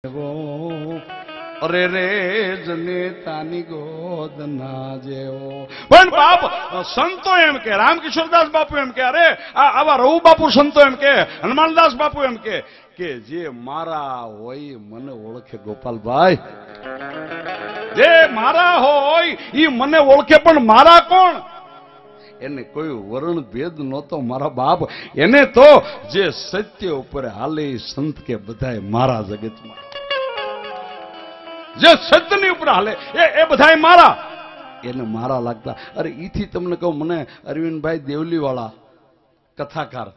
અરે રે જનેતાની ગોદ ના જેવો. પણ બાપ સંતો એમ કે, રામકિશોરદાસ બાપુ એમ કે, અરે આવા રઘુ બાપુ સંતો એમ કે, હનુમાનદાસ બાપુ એમ કે જે મારા હોય મને ઓળખે. ગોપાલભાઈ, જે મારા હોય ઈ મને ઓળખે, પણ મારા કોણ? એને કોઈ વર્ણ ભેદ નહોતો મારા બાપ. એને તો જે સત્ય ઉપર હાલે સંત કે બધાય મારા જગતમાં, જે સત્યની ઉપર હાલે એ બધાય મારા. એને મારા લાગતા. અરે ઈથી તમને કહું, મને અરવિંદભાઈ દેવલીવાળા કથાકાર,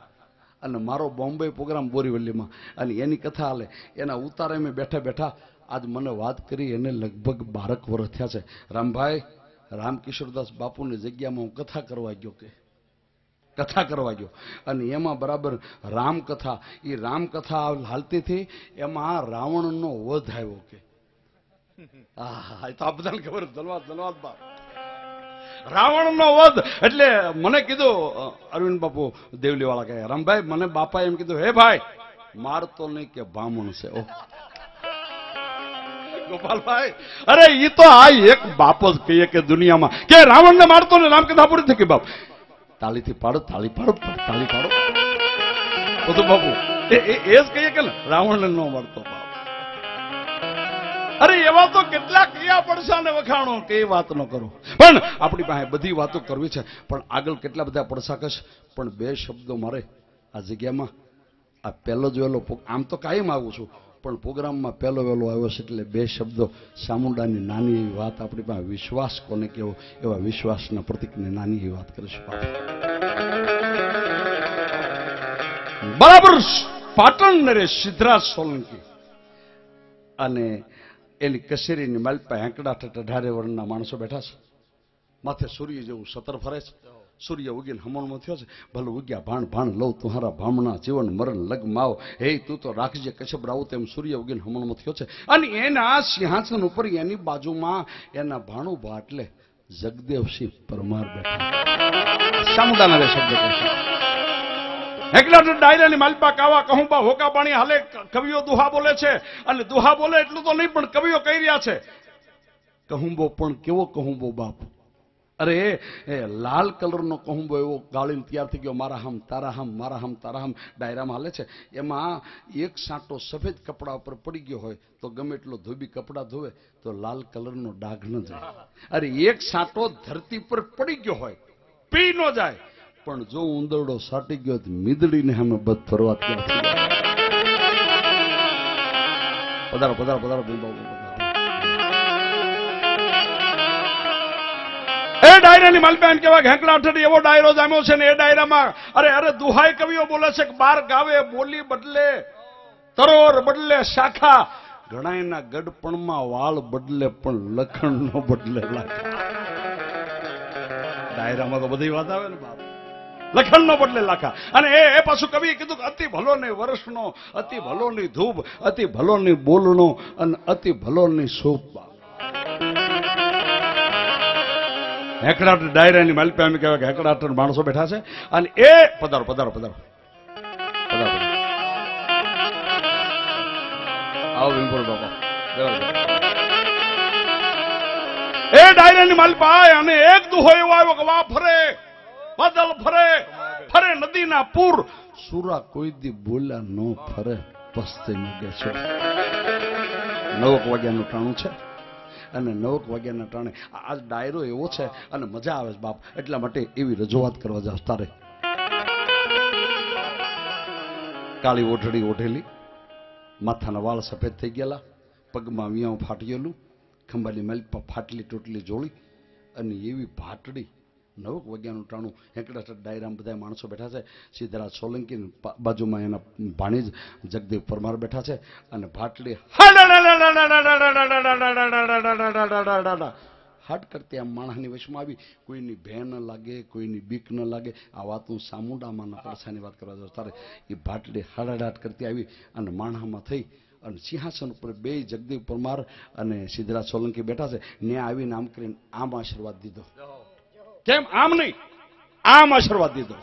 અને મારો બોમ્બે પ્રોગ્રામ બોરીવલીમાં, અને એની કથા હાલે, એના ઉતારે મેં બેઠા બેઠા આજ મને વાત કરી. એને લગભગ 12 વર્ષ થયા છે. રામભાઈ, રામકિશોરદાસ બાપુની જગ્યામાં હું કથા કરવા ગયો, કે કથા કરવા ગયો, અને એમાં બરાબર રામકથા, એ રામકથા હાલતી હતી, એમાં રાવણનો વધ આવ્યો. કે તો આ બધાને ખબર. ધન્યવાદ ધન્યવાદ બાપ. રાવણનો વધ એટલે મને કીધું અરવિંદ બાપુ દેવલીવાળા કહે, રામભાઈ મને બાપા એમ કીધું, હે ભાઈ મારતો નહીં કે બામણ છે. ગોપાલભાઈ, અરે ઈ તો આ એક બાપ જ કહીએ કે દુનિયામાં કે રાવણને મારતો ને રામકથા પૂરી થઈ ગઈ. બાપ તાળીથી પાડો, તાળી પાડો, તાળી પાડો બધું બાપુ એ જ કહીએ કે રાવણને ન મારતો. બાપ અરે એવા તો કેટલા ક્રિયા પડસાને વખાણો કે એ વાત ન કરો. પણ આપણી પાસે બધી વાતો કરવી છે, પણ આગળ કેટલા બધા પડસા કશ. પણ 2 શબ્દો મારે આ જગ્યામાં, આ પહેલો જ વહેલો, આમ તો કાયમ આવું છું, પણ પ્રોગ્રામમાં પહેલો વહેલો આવ્યો છે એટલે 2 શબ્દો ચામુંડાની નાની એવી વાત. આપણી પાસે વિશ્વાસ કોને કેવો, એવા વિશ્વાસના પ્રતિકની નાની એવી વાત કરીશું. બરાબર પાટણ ને રે સિદ્ધરાજ સોલંકી અને એની કચેરીની માલપા હેંકડા 18 વર્ષના માણસો બેઠા છે. માથે સૂર્ય જેવું સતર ફરે છે. સૂર્ય ઉગીને હમણમાં થયો છે. ભલે ઉગ્યા ભાણ ભાણ લઉં તુહારા ભામણા, જીવન મરણ લગ માવ, હે તું તો રાખજે કશબરાવું, તેમ સૂર્ય ઉગીને હમણમાં થયો છે. અને એના સિંહાસન ઉપર એની બાજુમાં એના ભાણું ભાટલે જગદેવસિંહ પરમાર બેઠા. સામુદાના રે શબ્દ કહે, હેકલા ડાયરાની માલપા કાવા કહુંબા હોકા પાણી હાલે. કવિઓ દુહા બોલે છે, અને દુહા બોલે એટલું તો નહીં, પણ કવિઓ કહી રહ્યા છે કહુંબો. પણ કેવો કહુંબો બાપ! અરે એ લાલ કલરનો કહુંબો એવો ગાળીને તૈયાર થઈ ગયો. મારા હમ તારા હમ, મારા હમ તારા હમ ડાયરામાં હાલે છે. એમાં એક સાંટો સફેદ કપડા ઉપર પડી ગયો હોય તો ગમે એટલો ધોબી કપડા ધોવે તો લાલ કલરનો ડાઘ ન જાય. અરે એક સાંટો ધરતી પર પડી ગયો હોય પી ન જાય, પણ જો ઉંદરડો સાટી ગયો તો મીદડીને અમે બધ ફરવા ત્યાં થઈ જાય. પધારો પધારો પધારો બાબુ. એ ડાયરાની માલપાન કેવા હેંકલા 18 એવો ડાયરો જામ્યો છે ને એ ડાયરામાં અરે દુહાઈ કવિઓ બોલે છે કે 12 ગાવે બોલી બદલે, તરોર બદલે શાખા, ઘણાયના ગડપણમાં વાળ બદલે પણ લખણ નો બદલે લાખા. ડાયરામાં તો બધી વાત આવે ને બાપ, લખણ નો બદલે લાખા. અને એ પાછું કવિએ કીધું કે અતિ ભલો ની વર્ષનો, અતિ ભલો ની ધૂપ, અતિ ભલો ની બોલનો, અને અતિ ભલો ની સૂપ. હેકડાટ ડાયરાની માલપા એમ કહેવાય કે હેકડાટ માણસો બેઠા છે. અને એ પધારો પધારો પધારો પધારો, આવો વિમપુર બાપા. એ ડાયરાની માલપા અને એક દુહો એવો આવ્યો કે વા ફરે બદલ ફરે, ફરે નદીના પૂર, સુરા કોઈ દી બોલ્યા ન ફરે પસ્તે મૂકે છે. 9 વાગ્યાનું ટાણું છે, અને 9 વાગ્યાના ટાણે આજ ડાયરો એવો છે અને મજા આવે છે બાપ. એટલા માટે એવી રજૂઆત કરવા જાવ. તારે કાળી ઓઢડી ઓઢેલી, માથાના વાળ સફેદ થઈ ગયેલા, પગમાં વિયાઉં ફાટી ખંભાની માલપા ફાટલી ટોટલી જોડી, અને એવી ભાટડી. 9 વાગ્યાનું ટાણું, હેંકડા ડાયરામાં બધા માણસો બેઠા છે. સિદ્ધરાજ સોલંકી બાજુમાં એના ભાણીજ જગદેવ પરમાર બેઠા છે, અને ભાટડી હાડ કરતી આમ માણસની વશમાં આવી. કોઈની ભે ન લાગે, કોઈની બીક ન લાગે. આ વાત હું સામુંડામાં પડસાની વાત કરવા જાઉં. તારે એ ભાટડી હાડાડાટ કરતી આવી અને માણસમાં થઈ, અને સિંહાસન ઉપર 2 જગદેવ પરમાર અને સિદ્ધરાજ સોલંકી બેઠા છે. ને આવીને આમ કરીને આમ આશીર્વાદ દીધો. કેમ આમ નહીં, આમ આશીર્વાદ દીધો.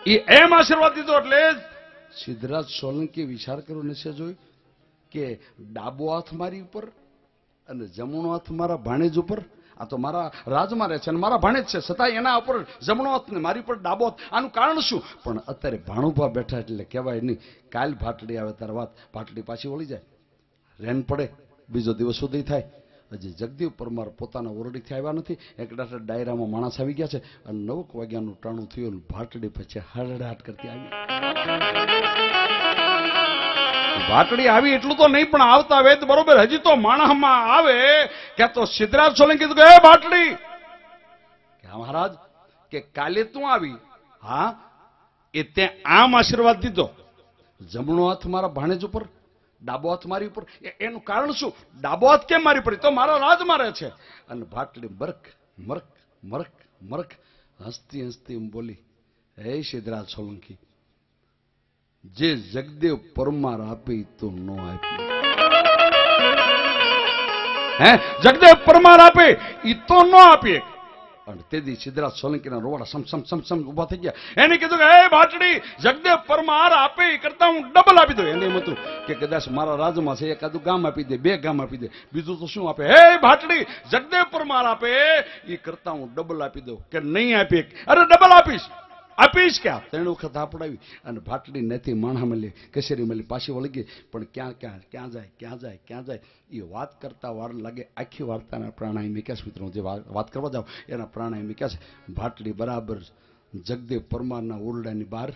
એ એમ આશીર્વાદ દીધો એટલે સિદ્ધરાજ સોલંકી વિચાર કર્યો નથી જોયું કે ડાબો હાથ મારી ઉપર અને જમણો હાથ મારા ભાણેજ ઉપર. આ તો મારા રાજમાં રહે છે અને મારા ભાણેજ છે, છતાં એના ઉપર જમણો હાથ ને મારી ઉપર ડાબો હાથ. આનું કારણ શું? પણ અત્યારે ભાણુભા બેઠા એટલે કહેવાય નહીં. કાલ ભાટડી આવે ત્યારે વાત, ભાટડી પાછી વળી જાય, રેન પડે, બીજો દિવસ સુધી થાય. હજી જગદેવ પરમાર પોતાના ઓરડીથી આવ્યા નથી. એક ડાયરામાં માણસ આવી ગયા છે અને 9 વાગ્યાનું ટાણું થયું. ભાટડી પછી હરડાટ કરતી આવી. ભાટડી આવી એટલું તો નહીં, પણ આવતા વેદ બરોબર હજી તો માણસમાં આવે કે તો સિદ્ધરાજ સોલંકી કીધું કે હે ભાટડી, કે મહારાજ કે કાલે તું આવી, હા એ તે આમ આશીર્વાદ દીધો, જમણો હાથ મારા ભાણેજ ઉપર, ડાબો હાથ મારી ઉપર. એનું કારણ શું? ડાબો હાથ કેમ મારી પર? તો મારા રાજમાં રહે છે. અને ભાટડી મરક મરક મરક મરક હસતી હસતી બોલી, હે સિદ્ધરાજ સોલંકી, જે જગદેવ પરમાર આપી તો નો આપી. હે જગદેવ પરમાર આપે ઈ તો નો આપીએ. અને તેથી સિદ્ધરાજ સોલંકીના રોવાડા સમ સમ સમ સમ ઉભા થઈ ગયા. એને કીધું કે હે ભાટડી, જગદેવ પરમાર આપે એ કરતા હું ડબલ આપી દઉં. એને એમ હતું કે કદાચ મારા રાજમાં છે, એકાદું ગામ આપી દે, 2 ગામ આપી દે, બીજું તો શું આપે. હે ભાટડી, જગદેવ પરમાર આપે એ કરતા હું ડબલ આપી દઉં. કે નહીં આપીએ? અરે ડબલ આપીશ. આપીશ ક્યાં? 3 વખત આપડાવી અને ભાટડી નથી માણા મળી, કચેરી મળી, પાછી વળી ગઈ. પણ ક્યાં ક્યાં ક્યાં જાય ક્યાં જાય ક્યાં જાય એ વાત કરતા વાર લાગે. આખી વાર્તાના પ્રાણાયામ મૂક્યા છે મિત્રો. જે વાત કરવા જાવ એના પ્રાણાયામ મૂક્યા છે. ભાટડી બરાબર જગદેવ પરમારના ઓરડાની બહાર,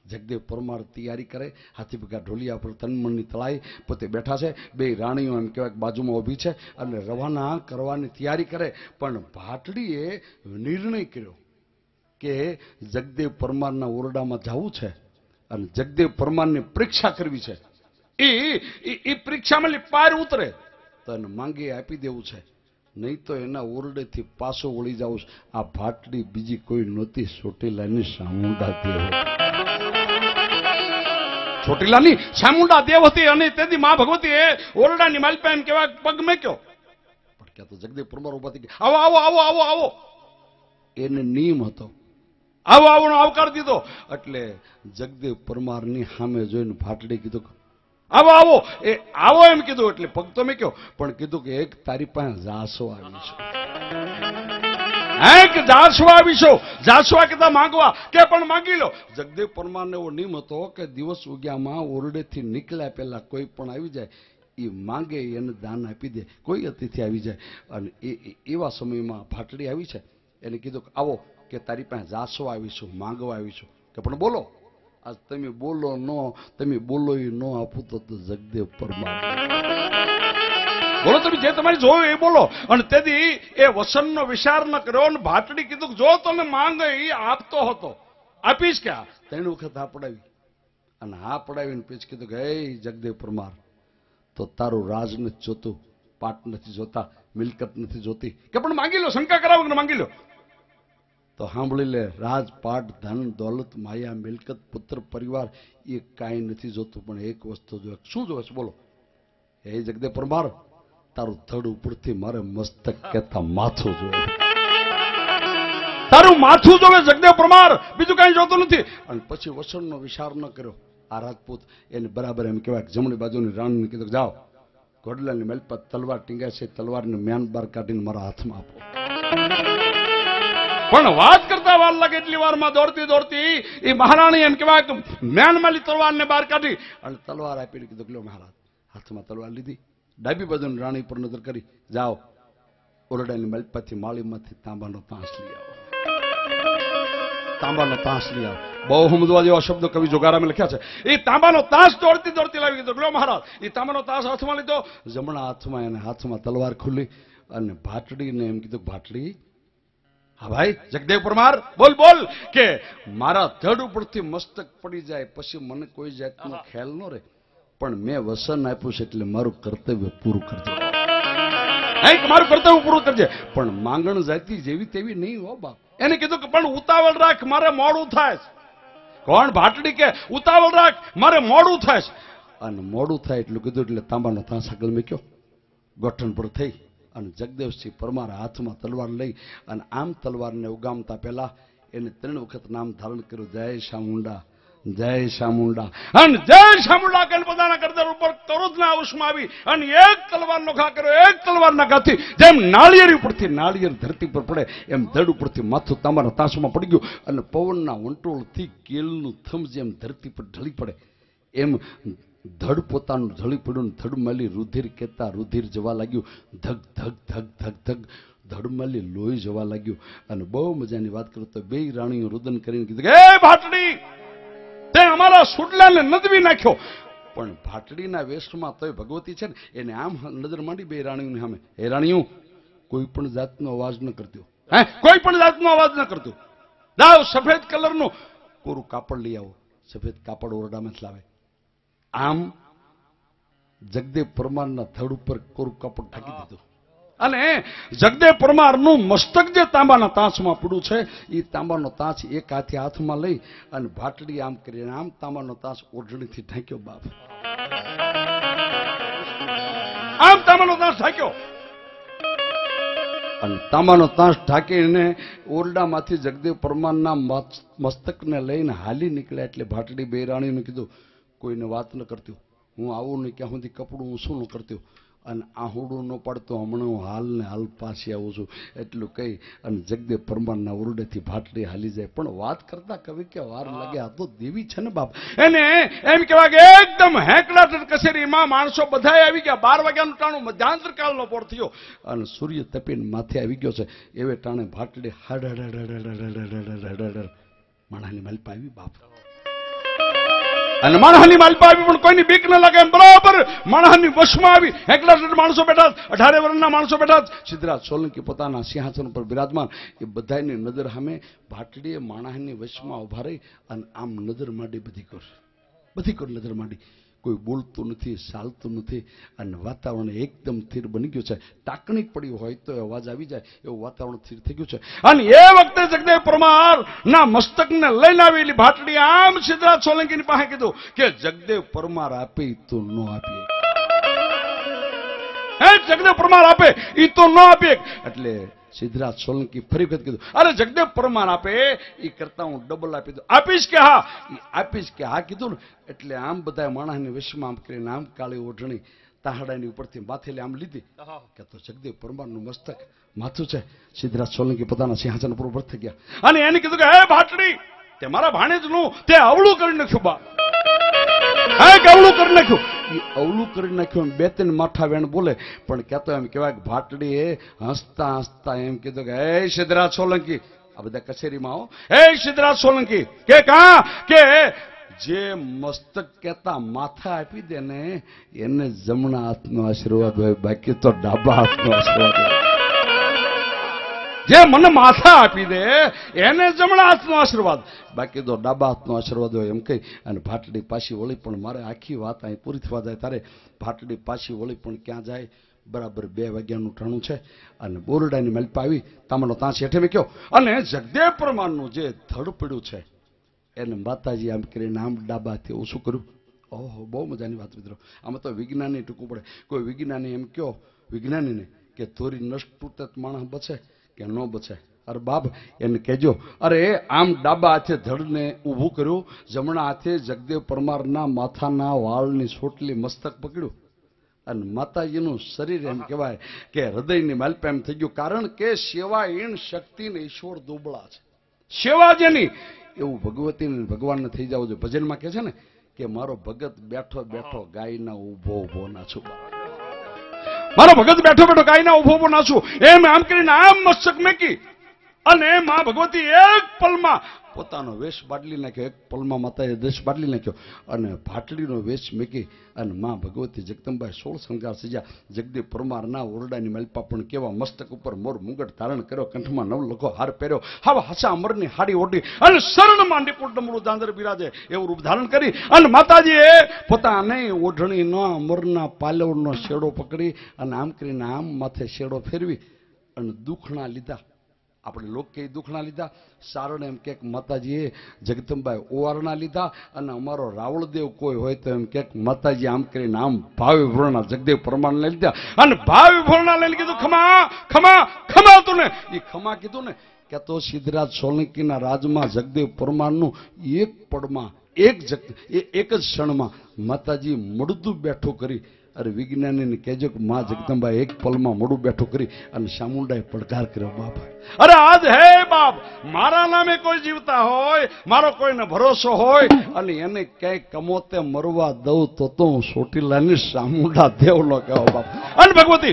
જગદેવ પરમાર તૈયારી કરે, હાથી ભેગા ઢોલિયા પર તનમણની તળાઈ પોતે બેઠા છે. 2 રાણીઓ એમ કહેવાય બાજુમાં ઊભી છે અને રવાના કરવાની તૈયારી કરે. પણ ભાટડીએ નિર્ણય કર્યો કે જગદેવ પરમારના ઓરડામાં જવું છે અને જગદેવ પરમારની પરીક્ષા કરવી છે. એ પરીક્ષામાં પાર ઉતરે તો એને માંગી આપી દેવું છે, નહીં તો એના ઓરડેથી પાછો વળી જવું. આ ભાટડી બીજી કોઈ નહોતી, ચોટીલાની ચામુંડા દેવ. ચોટીલાની ચામુંડા દેવ હતી. અને તેથી મા ભગવતી એ ઓરડાની માલપા એમ કેવા પગ મેક્યો. પણ ક્યાં તો જગદેવ પરમાર ઉભા થઈ ગયા. આવો આવો આવો આવો આવો. એને નિયમ હતો, આવો આવવાનો આવકાર દીધો. એટલે જગદેવ પરમારની સામે જોઈને ભાટડી કીધું આવો આવો. એ આવો એમ કીધું એટલે પગ તો મેં કયો, પણ કીધું કે એક તારી પાસે જાસો આવી છે. હે કે જાસવા આવી છો? જાસવા કીધા માંગવા કે પણ માંગી લો. જગદેવ પરમારને એવો નિયમ હતો કે દિવસ ઉગ્યામાં ઓરડેથી નીકળ્યા પહેલા કોઈ પણ આવી જાય એ માંગે એને દાન આપી દે. કોઈ અતિથિ આવી જાય અને એવા સમયમાં ભાટડી આવી છે. એને કીધું કે આવો, કે તારી પાસે જાસવા આવીશું, માંગવા આવીશું. કે પણ બોલો. આજ તમે બોલો નો, તમે બોલો એ નો આપું તો જગદેવ પરમાર બોલો, તમે જે તમારી જોયું એ બોલો. અને તેથી એ વસનનો વિચાર ન કર્યો અને ભાટડી કીધું જો તમે માંગે એ આપતો હતો, આપીશ ક્યાં? 3 વખત હા પડાવી અને હા પડાવીને પછી કીધું કે હે જગદેવ પરમાર, તો તારું રાજ નથી જોતું, પાટ નથી જોતા, મિલકત નથી જોતી. કે પણ માંગી લો, શંકા કરાવો કે માંગી લો. તો સાંભળી લે, રાજપાટ ધન દોલત માયા મિલકત પુત્ર પરિવાર એ કાંઈ નથી જોતું, પણ એક વસ્તુ જોવે. શું જોવે છે બોલો? હે જગદેવ પરમાર, તારું ધડ ઉપરથી મારે મસ્તક કહેતા માથું જોવે. તારું માથું જોવે જગદેવ પરમાર, બીજું કાંઈ જોતું નથી. અને પછી વસણનો વિચાર ન કર્યો. આ રાજપૂત એને બરાબર એમ કહેવાય જમણી બાજુની રાણીને કીધું જાઓ, ઘોડલાની મેલ પર તલવાર ટીંગાય છે, તલવારને મ્યાન બાર કાઢીને મારા હાથમાં આપો. પણ વાત કરતા વાર લાગે એટલી વારમાં દોડતી દોડતી એ મહારાણી એમ કહેવાય કે મ્યાનમાલી તલવારને બહાર કાઢી અને તલવાર આપીને કીધું લો મહારાજ. હાથમાં તલવાર લીધી, ડાબી બાજુની રાણી પર નજર કરી, જાઓ ઓરડાની મલપાથી માળીમાંથી તાંબાનો તાંસ લઈ આવો. તાંબાનો તાંસ લઈ આવો. બહુ સમજવા જેવા શબ્દો કવિ જોગારામે લખ્યા છે. એ તાંબાનો તાંસ દોડતી દોડતી લાવી કીધું લો મહારાજ. એ તાંબાનો તાંસ હાથમાં લીધો, જમણા હાથમાં એને હાથમાં તલવાર ખુલ્લી અને ભાટડીને એમ કીધું ભાટડી, હા ભાઈ જગદેવ પરમાર બોલ બોલ, કે મારા ધડ ઉપરથી મસ્તક પડી જાય પછી મને કોઈ જાતનો ખ્યાલ ન રહે, પણ મેં વસન આપ્યું છે એટલે મારું કર્તવ્ય પૂરું કરજે. મારું કર્તવ્ય પૂરું કરજે, પણ માંગણ જાતિ જેવી તેવી નહીં હો બાપ. એને કીધું કે પણ ઉતાવળ રાખ, મારે મોડું થાય. કોણ? ભાટડી કે ઉતાવળ રાખ, મારે મોડું થાય. અને મોડું થાય એટલું કીધું એટલે તાંબાનો તાંસ આગળ મૂક્યો, ગોઠણ પર થઈ અને જગદેવસિંહ પરમાર હાથમાં તલવાર લઈ અને આમ તલવારને ઉગામતા પહેલા એને 3 વખત નામ ધારણ કર્યું, જય ચામુંડા, જય શામુંડા અને જય શામુંડા કે પોતાના કરતર ઉપર ક્રોધના ઉષ્મા આવી અને એક તલવાર નોખા કર્યો. એક તલવારના ઘાથી જેમ નાળિયેર ઉપરથી નાળિયેર ધરતી પર પડે એમ ધડ ઉપરથી માથું તાંબાના તાંસમાં પડી ગયું અને પવનના વંટોળથી કેલનું થમ જેમ ધરતી પર ઢળી પડે એમ ધડ પોતાનું ઢળી પડ્યું. ધડમાલી રુધિર કહેતા રુધિર જવા લાગ્યું. ધગ ધગ ધગ ધગ ધગ ધડમાલી લોહી જવા લાગ્યું. અને બહુ મજાની વાત કરું તો બે રાણીઓ રુદન કરીને કીધું કે એ ભાટડી, તે અમારા સુડલાને નદવી નાખ્યો. પણ ભાટડીના વેશમાં તોય ભગવતી છે ને એને આમ નજર માંડી બે રાણીઓને સામે. હે રાણીઓ, કોઈ પણ જાતનો અવાજ ન કરતો. હે, કોઈ પણ જાતનો અવાજ ન કરતો. જાઓ સફેદ કલરનું કોરું કાપડ લઈ આવો. સફેદ કાપડ ઓરડામાં લાવે. આમ જગદેવ પરમારના ધડ ઉપર કોરું કાપડ ઢાંકી દીધું અને જગદેવ પરમારનું મસ્તક જે તાંબાના તાંસમાં પડ્યું છે એ તાંબાનો તાંસ એક હાથે હાથમાં લઈ અને ભાટડી આમ કરીને આમ તાંબાનો તાંસ ઓઢણીથી ઢાંક્યો. બાપ, આમ તાંબાનો તાંસ ઢાંક્યો અને તાંબાનો તાંસ ઢાંકીને ઓરડામાંથી જગદેવ પરમારના મસ્તકને લઈને હાલી નીકળ્યા. એટલે ભાટડી બે રાણીને કીધું, કોઈને વાત ન કરતી, હું આવું નહીં ક્યાં સુધી કપડું હું શું ન કરતી અને આહુડું ન પાડતો, હમણાં હું હાલ ને હાલ પાછી આવું છું એટલું કહી અને જગદેવ પરમારના ઓરડેથી ભાટડી હાલી જાય. પણ વાત કરતા કવિ કે વાર લાગે, આ તો દેવી છે ને બાપ. એને એમ કહેવાય કે એકદમ હેકડાટ કચેરીમાં માણસો બધા આવી ગયા. 12 વાગ્યાનું ટાણું મધ્યાંતર કાળનો પોર થયો અને સૂર્ય તપીને માથે આવી ગયો છે. એવે ટાણે ભાટડી માણાની માલપા આવી. બાપ, અને માણસની માલપા આવી પણ કોઈની બીક ન લાગે એમ બરાબર માણસની વશમાં આવી. એકલા માણસો બેઠા, 18 વર્ષના માણસો બેઠા. સિદ્ધરાજ સોલંકી પોતાના સિંહાસન પર બિરાજમાન. એ બધાની નજર સામે ભાટડીએ માણસની વશમાં ઉભા રહી અને આમ નજર માંડી. બધી કર નજર માંડી. કોઈ બોલતું નથી, ચાલતું નથી અને વાતાવરણ એકદમ સ્થિર બની ગયું છે. ટાંકણી પડી હોય તો અવાજ આવી જાય એવું વાતાવરણ સ્થિર થઈ ગયું છે. અને એ વખતે જગદેવ પરમાર ના મસ્તકને લઈને આવેલી ભાટડી આમ સિદ્ધરાજ સોલંકીની પાસે કીધું કે જગદેવ પરમાર આપે તો ન આપીએ. જગદેવ પરમાર આપે એ તો ન આપીએ. એટલે સિદ્ધરાજ સોલંકી ફરી વખત કીધું, અરે જગદેવ પરમાર આપે એ કરતા હું ડબલ આપી દઉં. આપીશ કે હા? આપીશ કે હા કીધું ને એટલે આમ બધા માણસની વશમાં આમ કરીને આમ કાળી ઓઢણી તાહડાની ઉપરથી માથેલી આમ લીધી કે તો જગદેવ પરમારનું મસ્તક માથું છે. સિદ્ધરાજ સોલંકી પોતાના સિંહાસન પર ઉભા થઈ ગયા અને એને કીધું કે હે ભાટડી, તે મારા ભાણેજનું તે અવળું કરી નાખ્યું. બા, અવળું કરી નાખ્યું. અવળું કરી નાખ્યું. 2-3 માઠા વેણ બોલે પણ કહેતો એમ કહેવાય કે ભાટડી એ હસતા હસતા એમ કીધું કે હે સિદ્ધરાજ સોલંકી, આ બધા કચેરીમાં આવો, હે સિદ્ધરાજ સોલંકી કે કા કે જે મસ્તક કહેતા માથા આપી દે ને એને જમણા હાથનો આશીર્વાદ હોય, બાકી તો ડાબા હાથનો આશીર્વાદ હોય. જે મને માથા આપી દે એને જમણા હાથનો આશીર્વાદ, બાકી તો ડાબા હાથનો આશીર્વાદ હોય એમ કહી અને ભાટડી પાછી વળી. પણ મારે આખી વાત અહીં પૂરી થવા જાય ત્યારે ભાટડી પાછી વળી પણ ક્યાં જાય? બરાબર 2 વાગ્યાનું ટાણું છે અને બોરડાની માલપા આવી. તાંબાનો તાંસ હેઠે મૂક્યો અને જગદેવ પરમારનું જે ધડ પડ્યું છે એને માતાજી આમ કરીને આમ ડાબાથી ઓછું કર્યું. ઓહો, બહુ મજાની વાત મિત્રો. આમાં તો વિજ્ઞાની ટૂંકું પડે. કોઈ વિજ્ઞાની એમ કહો વિજ્ઞાનીને કે થોડી નષ્ટ તૂટે માણસ બચે કે ન બચે? અરે બાપ, એને કહેજો. અરે આમ ડાબા હાથે ધડને ઊભું કર્યું, જમણા હાથે જગદેવ પરમારના માથાના વાળની સોટલી મસ્તક પકડ્યું અને માતાજીનું શરીર એમ કહેવાય કે હૃદયની માલપા એમ થઈ ગયું. કારણ કે સેવાહીન શક્તિને ઈશ્વર દુબળા છે. સેવા જેની એવું ભગવતીને ભગવાનને થઈ જાવ જોઈએ. ભજનમાં કહે છે ને કે મારો ભગત બેઠો બેઠો ગાયના ઊભો ઊભો નાચું. મારો ભગત બેઠો બેઠો ગાયના ઊભો ઊભો નાચું એમ આમ કરીને આમ મસ્તક મેકી અને માં ભગવતી એક પલમાં પોતાનો વેશ બાટલી નાખ્યો. એક પલમાં માતાએ દેશ બાટલી નાખ્યો અને ભાટડીનો વેશ મેકી અને માં ભગવતી જગદંબાએ 16 શણગાર સજ્યા. જગદેવ પરમારના ઓરડાની માલપા પણ કેવા મસ્તક ઉપર મોર મુગટ ધારણ કર્યો, કંઠમાં 9 લખો હાર પહેર્યો, હાવા હસા અમરની હાડી ઓઢી અને શરણમાં નિપુણ ડમરું દાંદર બિરાજે એવું રૂપ ધારણ કરી અને માતાજીએ પોતાને ઓઢણીનો અમરના પાલવનો શેડો પકડી અને આમ કરીને આમ માથે શેડો ફેરવી અને દુખણા લીધા. આપણે લોક કે દુખણા લીધા, સારણ એમ કે માતાજીએ જગદંબાએ ઓવારણા લીધા અને અમારો રાવળદેવ કોઈ હોય તો એમ કે માતાજી આમ કરીને આમ ભાવી ભરણા જગદેવ પરમારને લીધા અને ભાવી ભરણા લઈને કીધું ખમા ખમા ખમા તું ને. એ ખમા કીધું ને કે તો સિદ્ધરાજ સોલંકીના રાજમાં જગદેવ પરમારનું એક પળમાં એક જ ક્ષણમાં માતાજી મળદું બેઠું કરી અરે વિજ્ઞાનીને કહેજો કે માં જગદંબા એક પલમાં મોડું બેઠું કરી અને ચામુંડાએ પડકાર કર્યો બાપ. અરે આજ હે બાપ મારા નામે કોઈ જીવતા હોય, મારો કોઈને ભરોસો હોય અને એને ક્યાંય કમોતે મરવા દઉં તો હું ચોટીલાની ચામુંડા દેવલો કહો બાપ. અને ભગવતી